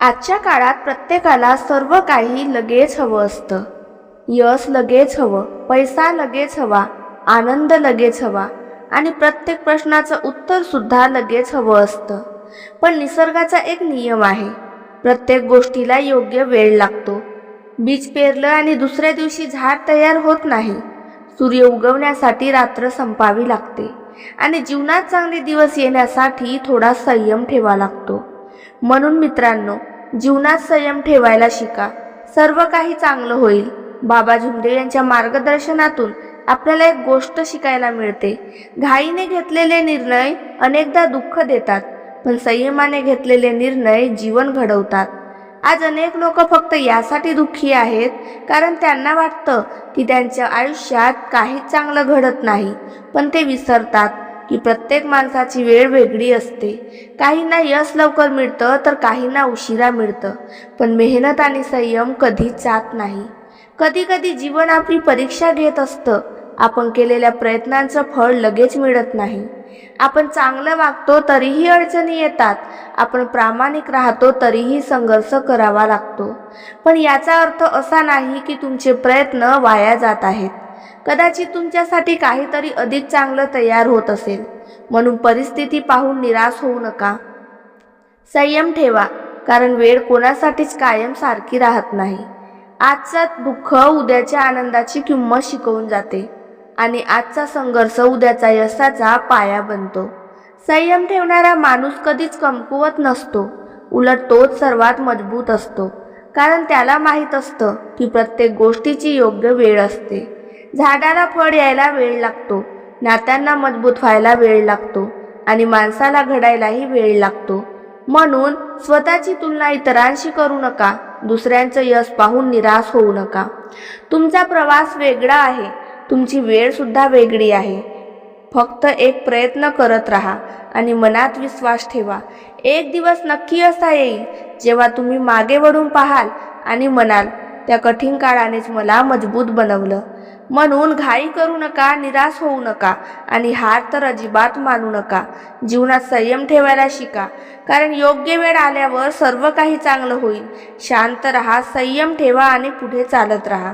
आजच्या काळात प्रत्येकाला सर्व काही लगेच हवं असतं. यश लगेच हवं, पैसा लगेच हवा, आनंद लगेच हवा आणि प्रत्येक प्रश्नाचं उत्तर सुद्धा लगेच हवं असतं. पण निसर्गाचा एक नियम आहे, प्रत्येक गोष्टीला योग्य वेळ लागतो. बीज पेरलं आणि दुसऱ्या दिवशी झाड तयार होत नाही. सूर्य उगवण्यासाठी रात्र संपावी लागते आणि जीवनात चांगले दिवस येण्यासाठी थोडा संयम ठेवा लागतो. म्हणून मित्रांनो, जीवनात संयम ठेवायला शिका, सर्व काही चांगलं होईल. बाबा झुंडे यांच्या मार्गदर्शनातून आपल्याला एक गोष्ट शिकायला मिळते. घाईने घेतलेले निर्णय अनेकदा दुःख देतात, पण संयमाने घेतलेले निर्णय जीवन घडवतात. आज अनेक लोक फक्त यासाठी दुःखी आहेत कारण त्यांना वाटतं की त्यांच्या आयुष्यात काहीच चांगलं घडत नाही. पण ते विसरतात की प्रत्येक माणसाची वेळ वेगळी असते. काहींना यश लवकर मिळतं तर काहींना उशिरा मिळतं, पण मेहनत आणि संयम कधीच जात नाही. कधी कधी जीवन आपली परीक्षा घेत असतं. आपण केलेल्या प्रयत्नांचं फळ लगेच मिळत नाही. आपण चांगलं वागतो तरीही अडचणी येतात. आपण प्रामाणिक राहतो तरीही संघर्ष करावा लागतो. पण याचा अर्थ असा नाही की तुमचे प्रयत्न वाया जात आहेत. कदाचित तुमच्यासाठी काहीतरी अधिक चांगलं तयार होत असेल. म्हणून परिस्थिती पाहून निराश होऊ नका. संयम ठेवा, कारण वेळ कोणासाठीच कायम सारखी राहत नाही. आजचा दुःख उद्याच्या आनंदाची किंमत शिकवून जाते आणि आजचा संघर्ष उद्याचा यशाचा पाया बनतो. संयम ठेवणारा माणूस कधीच कमकुवत नसतो, उलट तोच सर्वात मजबूत असतो. कारण त्याला माहीत असतं की प्रत्येक गोष्टीची योग्य वेळ असते. झाडाला फळ यायला वेळ लागतो, नात्यांना मजबूत व्हायला वेळ लागतो आणि माणसाला घडायलाही वेळ लागतो. म्हणून स्वतःची तुलना इतरांशी करू नका. दुसऱ्यांचं यश पाहून निराश होऊ नका. तुमचा प्रवास वेगळा आहे, तुमची वेळ सुद्धा वेगळी आहे. फक्त एक प्रयत्न करत राहा आणि मनात विश्वास ठेवा. एक दिवस नक्की असा येईल जेव्हा तुम्ही मागे वळून पाहाल आणि म्हणाल, त्या कठीण काळानेच मला मजबूत बनवलं. म्हणून घाई करू नका, निराश होऊ नका आणि हार तर अजिबात मानू नका. जीवनात संयम ठेवायला शिका, कारण योग्य वेळ आल्यावर सर्व काही चांगलं होईल. शांत रहा, संयम ठेवा आणि पुढे चालत राहा.